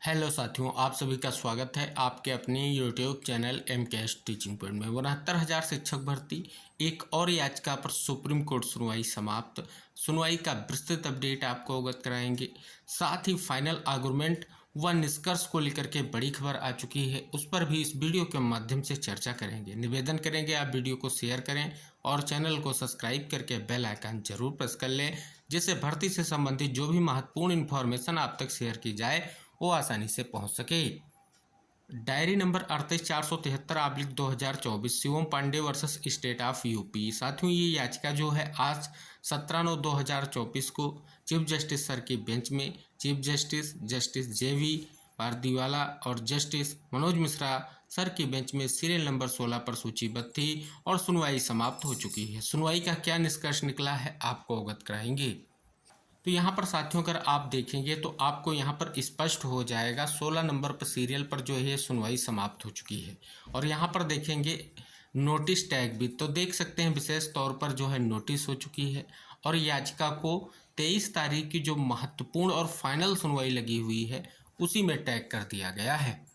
Hello साथियों, आप सभी का स्वागत है आपके अपने YouTube channel MKS teaching point में। 69,000 शिक्षक भर्ती एक और याचिका पर सुप्रीम कोर्ट सुनवाई समाप्त। सुनवाई का विस्तृत अपडेट आपको अवगत कराएंगे। साथ ही फाइनल आर्गुमेंट व निष्कर्ष को लेकर के बड़ी खबर आ चुकी है, उस पर भी इस वीडियो के माध्यम से चर्चा करेंगे। निवेदन करेंगे आप वीडियो को शेयर करें और चैनल को सब्सक्राइब करके बेल आइकन जरूर प्रेस कर लें, जिससे भर्ती से संबंधित जो भी महत्वपूर्ण इन्फॉर्मेशन आप तक शेयर की जाए वो आसानी से पहुंच सके। Diary number 38,473/2024 Shivam Pandey versus state of UP. साथियों, ये याचिका जो है आज 17/9/2024 को चीफ जस्टिस सर की बेंच में चीफ जस्टिस JV पारदीवाला और जस्टिस मनोज मिश्रा सर की बेंच में सीरियल नंबर 16 पर सूचीबद्ध थी और सुनवाई समाप्त हो चुकी है। सुनवाई का क्या निष्कर्ष निकला है आपको अवगत कराएंगे। तो यहाँ पर साथियों अगर आप देखेंगे तो आपको यहाँ पर स्पष्ट हो जाएगा 16 नंबर पर सीरियल पर जो है सुनवाई समाप्त हो चुकी है। और यहाँ पर देखेंगे नोटिस टैग भी तो देख सकते हैं, विशेष तौर पर जो है नोटिस हो चुकी है और याचिका को 23 तारीख की जो महत्वपूर्ण और फाइनल सुनवाई लगी हुई है उसी में टैग कर दिया गया है।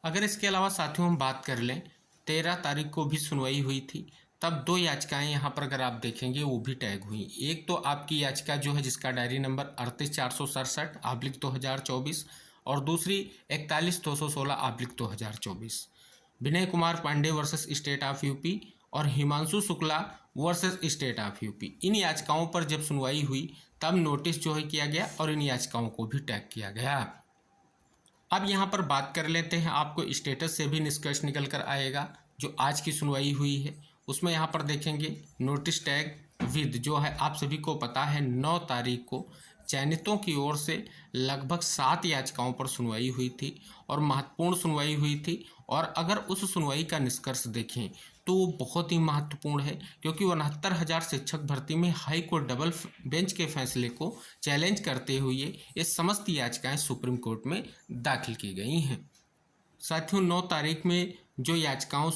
अगर इसके अलावा साथियों हम बात कर लें, 13 तारीख को भी सुनवाई हुई थी, तब दो याचिकाएं यहाँ पर अगर आप देखेंगे वो भी टैग हुई। एक तो आपकी याचिका जो है जिसका डायरी नंबर 38,467/2024 और दूसरी 41,216/2024 Vinay Kumar Pandey versus state of UP और Himanshu Shukla versus state of UP. इन याचिकाओं पर जब सुनवाई हुई तब नोटिस जो है किया गया और इन याचिकाओं को भी टैग किया गया। अब यहाँ पर बात कर लेते हैं, आपको स्टेटस से भी निष्कर्ष निकल कर आएगा। जो आज की सुनवाई हुई है उसमें यहाँ पर देखेंगे नोटिस टैग विद जो है आप सभी को पता है 9 तारीख को चयनितों की ओर से लगभग 7 याचिकाओं पर सुनवाई हुई थी और महत्वपूर्ण सुनवाई हुई थी। और अगर उस सुनवाई का निष्कर्ष देखें तो वो बहुत ही महत्वपूर्ण है, क्योंकि 69,000 शिक्षक भर्ती में हाई कोर्ट डबल बेंच के फैसले को चैलेंज करते हुए ये समस्त याचिकाएं सुप्रीम कोर्ट में दाखिल की गई हैं। साथियों, 9 तारीख में जो याचिकाओं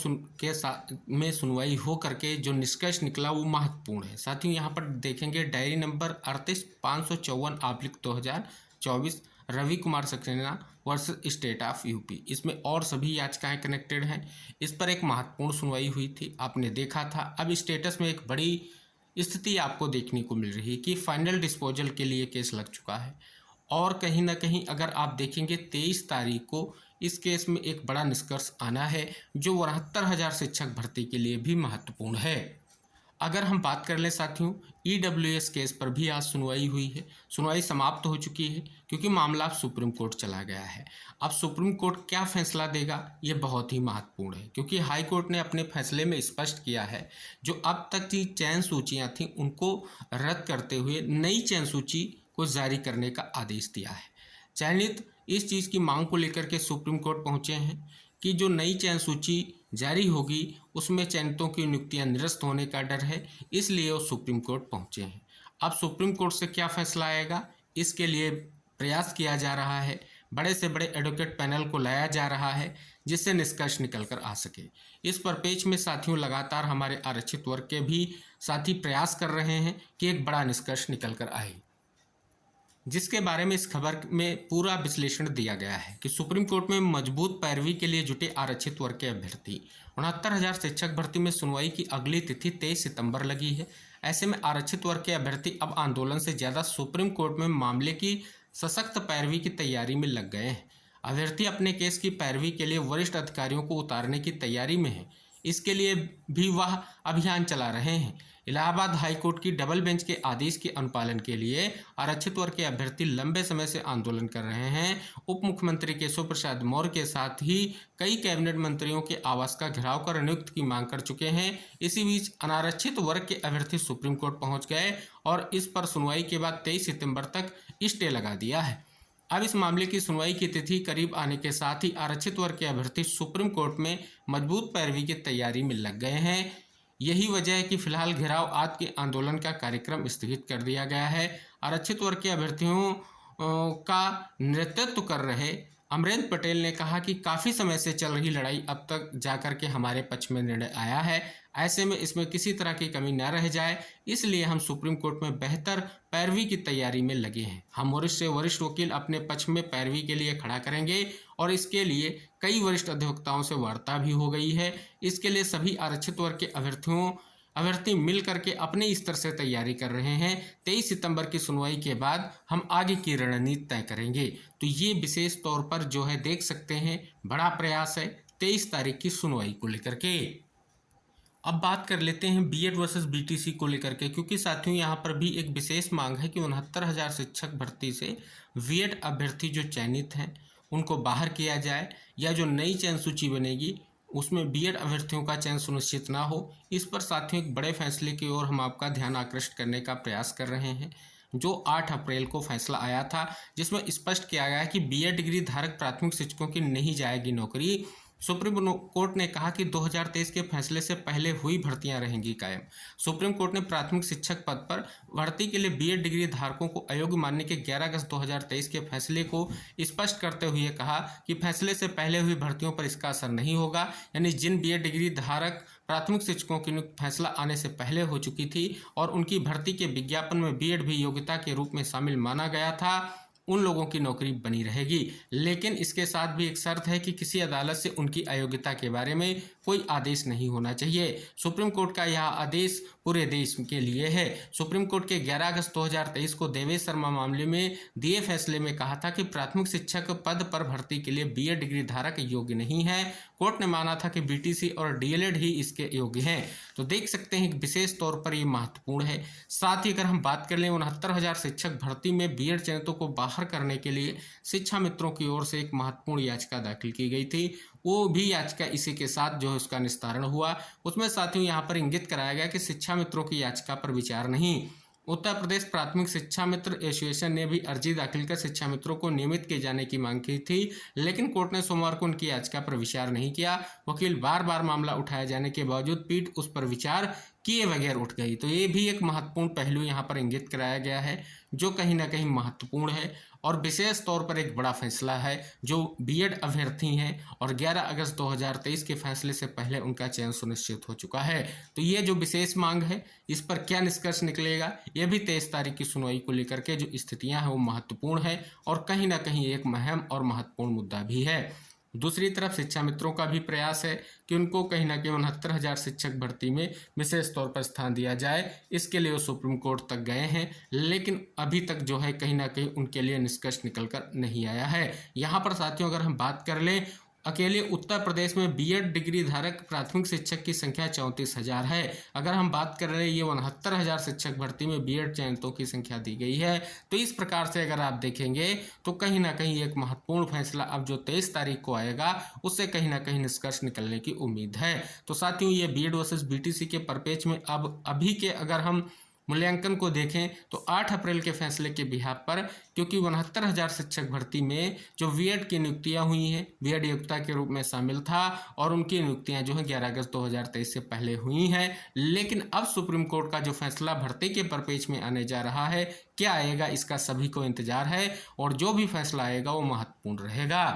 में सुनवाई हो करके जो निष्कर्ष निकला वो महत्वपूर्ण है। साथियों, यहाँ पर देखेंगे diary number 38,554/2024 Ravi Kumar Saxena versus state of UP. इसमें और सभी याचिकाएं कनेक्टेड हैं। इस पर एक महत्वपूर्ण सुनवाई हुई थी, आपने देखा था। अब स्टेटस में एक बड़ी स्थिति आपको देखने को मिल रही है कि फाइनल डिस्पोजल के लिए केस लग चुका है और कहीं ना कहीं अगर आप देखेंगे 23 तारीख को इस केस में एक बड़ा निष्कर्ष आना है जो 69,000 शिक्षक भर्ती के लिए भी महत्वपूर्ण है। अगर हम बात कर लें साथियों, EWS केस पर भी आज सुनवाई हुई है। सुनवाई समाप्त हो चुकी है क्योंकि मामला अब सुप्रीम कोर्ट चला गया है। अब सुप्रीम कोर्ट क्या फैसला देगा ये बहुत ही महत्वपूर्ण है, क्योंकि हाई कोर्ट ने अपने फैसले में स्पष्ट किया है जो अब तक की चयन सूचियाँ थीं उनको रद्द करते हुए नई चयन सूची को जारी करने का आदेश दिया है। चयनित इस चीज़ की मांग को लेकर के सुप्रीम कोर्ट पहुंचे हैं कि जो नई चयन सूची जारी होगी उसमें चयनितों की नियुक्तियां निरस्त होने का डर है, इसलिए वो सुप्रीम कोर्ट पहुंचे हैं। अब सुप्रीम कोर्ट से क्या फैसला आएगा इसके लिए प्रयास किया जा रहा है, बड़े से बड़े एडवोकेट पैनल को लाया जा रहा है जिससे निष्कर्ष निकल कर आ सके। इस परिपेक्ष में साथियों लगातार हमारे आरक्षित वर्ग के भी साथी प्रयास कर रहे हैं कि एक बड़ा निष्कर्ष निकल कर आए, जिसके बारे में इस खबर में पूरा विश्लेषण दिया गया है कि सुप्रीम कोर्ट में मजबूत पैरवी के लिए जुटे आरक्षित वर्ग के अभ्यर्थी। 69,000 शिक्षक भर्ती में सुनवाई की अगली तिथि 23 सितंबर लगी है। ऐसे में आरक्षित वर्ग के अभ्यर्थी अब आंदोलन से ज़्यादा सुप्रीम कोर्ट में मामले की सशक्त पैरवी की तैयारी में लग गए हैं। अभ्यर्थी अपने केस की पैरवी के लिए वरिष्ठ अधिकारियों को उतारने की तैयारी में है, इसके लिए भी वह अभियान चला रहे हैं। इलाहाबाद हाईकोर्ट की डबल बेंच के आदेश के अनुपालन के लिए आरक्षित वर्ग के अभ्यर्थी लंबे समय से आंदोलन कर रहे हैं। उप मुख्यमंत्री केशव प्रसाद मौर्य के साथ ही कई कैबिनेट मंत्रियों के आवास का घेराव कर नियुक्ति की मांग कर चुके हैं। इसी बीच अनारक्षित वर्ग के अभ्यर्थी सुप्रीम कोर्ट पहुंच गए और इस पर सुनवाई के बाद 23 सितंबर तक स्टे लगा दिया है। अब इस मामले की सुनवाई की तिथि करीब आने के साथ ही आरक्षित वर्ग के अभ्यर्थी सुप्रीम कोर्ट में मजबूत पैरवी की तैयारी में लग गए हैं। यही वजह है कि फिलहाल घेराव आज के आंदोलन का कार्यक्रम स्थगित कर दिया गया है। आरक्षित वर्ग के अभ्यर्थियों का नेतृत्व कर रहे अमरेंद्र पटेल ने कहा कि काफ़ी समय से चल रही लड़ाई अब तक जाकर के हमारे पक्ष में निर्णय आया है। ऐसे में इसमें किसी तरह की कमी न रह जाए, इसलिए हम सुप्रीम कोर्ट में बेहतर पैरवी की तैयारी में लगे हैं। हम वरिष्ठ से वरिष्ठ वकील अपने पक्ष में पैरवी के लिए खड़ा करेंगे और इसके लिए कई वरिष्ठ अधिवक्ताओं से वार्ता भी हो गई है। इसके लिए सभी आरक्षित वर्ग के अभ्यर्थी मिल करके अपने स्तर से तैयारी कर रहे हैं। 23 सितंबर की सुनवाई के बाद हम आगे की रणनीति तय करेंगे। तो ये विशेष तौर पर जो है देख सकते हैं, बड़ा प्रयास है 23 तारीख की सुनवाई को लेकर के। अब बात कर लेते हैं बीएड वर्सेस बीटीसी को लेकर के, क्योंकि साथियों यहाँ पर भी एक विशेष मांग है कि 69,000 शिक्षक भर्ती से बीएड अभ्यर्थी जो चयनित हैं उनको बाहर किया जाए, या जो नई चयन सूची बनेगी उसमें बीएड अभ्यर्थियों का चयन सुनिश्चित ना हो। इस पर साथियों एक बड़े फैसले की ओर हम आपका ध्यान आकृष्ट करने का प्रयास कर रहे हैं। जो 8 अप्रैल को फैसला आया था, जिसमें स्पष्ट किया गया है कि बीएड डिग्री धारक प्राथमिक शिक्षकों की नहीं जाएगी नौकरी। सुप्रीम कोर्ट ने कहा कि 2023 के फैसले से पहले हुई भर्तियां रहेंगी कायम। सुप्रीम कोर्ट ने प्राथमिक शिक्षक पद पर भर्ती के लिए बीएड डिग्री धारकों को अयोग्य मानने के 11 अगस्त 2023 के फैसले को स्पष्ट करते हुए कहा कि फैसले से पहले हुई भर्तियों पर इसका असर नहीं होगा। यानी जिन बीएड डिग्री धारक प्राथमिक शिक्षकों की नियुक्ति फैसला आने से पहले हो चुकी थी और उनकी भर्ती के विज्ञापन में बीएड भी योग्यता के रूप में शामिल माना गया था, उन लोगों की नौकरी बनी रहेगी। लेकिन इसके साथ भी एक शर्त है कि किसी अदालत से उनकी अयोग्यता के बारे में कोई आदेश नहीं होना चाहिए। सुप्रीम कोर्ट का यह आदेश पूरे देश के लिए है। सुप्रीम कोर्ट के 11 अगस्त 2023 को देवेश शर्मा मामले में दिए फैसले में कहा था कि प्राथमिक शिक्षक पद पर भर्ती के लिए बीएड डिग्री धारक योग्य नहीं है। कोर्ट ने माना था कि बीटीसी और डीएलएड ही इसके योग्य हैं। तो देख सकते हैं विशेष तौर पर ये महत्वपूर्ण है। साथ ही अगर हम बात कर लें 69,000 शिक्षक भर्ती में बीएड चयनितों को बाहर करने के लिए शिक्षा मित्रों की ओर से एक महत्वपूर्ण याचिका दाखिल की गई थी, वो भी याचिका इसी के साथ जो है उसका निस्तारण हुआ। उसमें साथियों यहाँ पर इंगित कराया गया कि शिक्षा मित्रों की याचिका पर विचार नहीं। उत्तर प्रदेश प्राथमिक शिक्षा मित्र एसोसिएशन ने भी अर्जी दाखिल कर शिक्षा मित्रों को नियमित किए जाने की मांग की थी, लेकिन कोर्ट ने सोमवार को उनकी याचिका पर विचार नहीं किया। वकील बार बार मामला उठाए जाने के बावजूद पीठ उस पर विचार किए बगैर उठ गई। तो ये भी एक महत्वपूर्ण पहलू यहाँ पर इंगित कराया गया है, जो कहीं ना कहीं महत्वपूर्ण है और विशेष तौर पर एक बड़ा फैसला है जो बीएड अभ्यर्थी हैं और 11 अगस्त 2023 के फैसले से पहले उनका चयन सुनिश्चित हो चुका है। तो ये जो विशेष मांग है, इस पर क्या निष्कर्ष निकलेगा, यह भी 23 तारीख की सुनवाई को लेकर के जो स्थितियां हैं वो महत्वपूर्ण है और कहीं ना कहीं एक अहम और महत्वपूर्ण मुद्दा भी है। दूसरी तरफ शिक्षा मित्रों का भी प्रयास है कि उनको कहीं ना कहीं 69,000 शिक्षक भर्ती में विशेष तौर पर स्थान दिया जाए। इसके लिए वो सुप्रीम कोर्ट तक गए हैं, लेकिन अभी तक जो है कहीं ना कहीं उनके लिए निष्कर्ष निकल कर नहीं आया है। यहाँ पर साथियों अगर हम बात कर लें, अकेले उत्तर प्रदेश में बीएड डिग्री धारक प्राथमिक शिक्षक की संख्या 34,000 है। अगर हम बात कर रहे हैं ये 69,000 शिक्षक भर्ती में बीएड चयनितों की संख्या दी गई है। तो इस प्रकार से अगर आप देखेंगे तो कहीं ना कहीं एक महत्वपूर्ण फैसला अब जो 23 तारीख को आएगा उससे कहीं ना कहीं निष्कर्ष निकलने की उम्मीद है। तो साथियों ये बीएड वर्सेस बीटीसी के परिपेक्ष में अब अभी के अगर हम मूल्यांकन को देखें तो 8 अप्रैल के फैसले के बिहाफ पर, क्योंकि 69,000 शिक्षक भर्ती में जो बीएड की नियुक्तियां हुई हैं, बीएड योग्यता के रूप में शामिल था और उनकी नियुक्तियां जो है 11 अगस्त 2023 से पहले हुई हैं। लेकिन अब सुप्रीम कोर्ट का जो फैसला भर्ती के परिपेक्ष में आने जा रहा है, क्या आएगा इसका सभी को इंतजार है और जो भी फैसला आएगा वो महत्वपूर्ण रहेगा।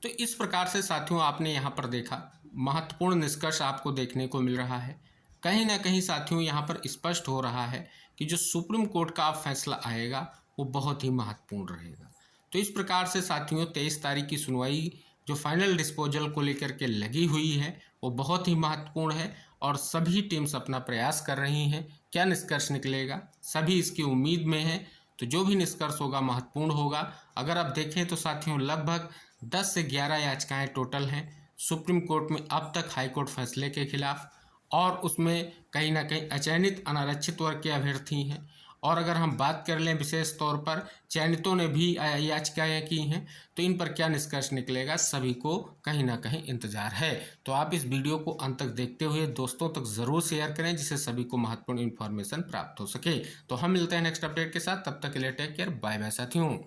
तो इस प्रकार से साथियों आपने यहाँ पर देखा महत्वपूर्ण निष्कर्ष आपको देखने को मिल रहा है। कहीं ना कहीं साथियों यहाँ पर स्पष्ट हो रहा है कि जो सुप्रीम कोर्ट का फैसला आएगा वो बहुत ही महत्वपूर्ण रहेगा। तो इस प्रकार से साथियों 23 तारीख की सुनवाई जो फाइनल डिस्पोजल को लेकर के लगी हुई है वो बहुत ही महत्वपूर्ण है और सभी टीम्स अपना प्रयास कर रही हैं। क्या निष्कर्ष निकलेगा सभी इसकी उम्मीद में है, तो जो भी निष्कर्ष होगा महत्वपूर्ण होगा। अगर आप देखें तो साथियों लगभग 10 से 11 याचिकाएं टोटल हैं सुप्रीम कोर्ट में अब तक हाईकोर्ट फैसले के खिलाफ, और उसमें कहीं ना कहीं अचयनित अनारक्षित वर्ग के अभ्यर्थी हैं। और अगर हम बात कर लें विशेष तौर पर चयनितों ने भी याचिकाएं की हैं, तो इन पर क्या निष्कर्ष निकलेगा सभी को कहीं ना कहीं इंतजार है। तो आप इस वीडियो को अंत तक देखते हुए दोस्तों तक ज़रूर शेयर करें जिससे सभी को महत्वपूर्ण इन्फॉर्मेशन प्राप्त हो सके। तो हम मिलते हैं नेक्स्ट अपडेट के साथ, तब तक के लिए टेक केयर, बाय बाय साथियों।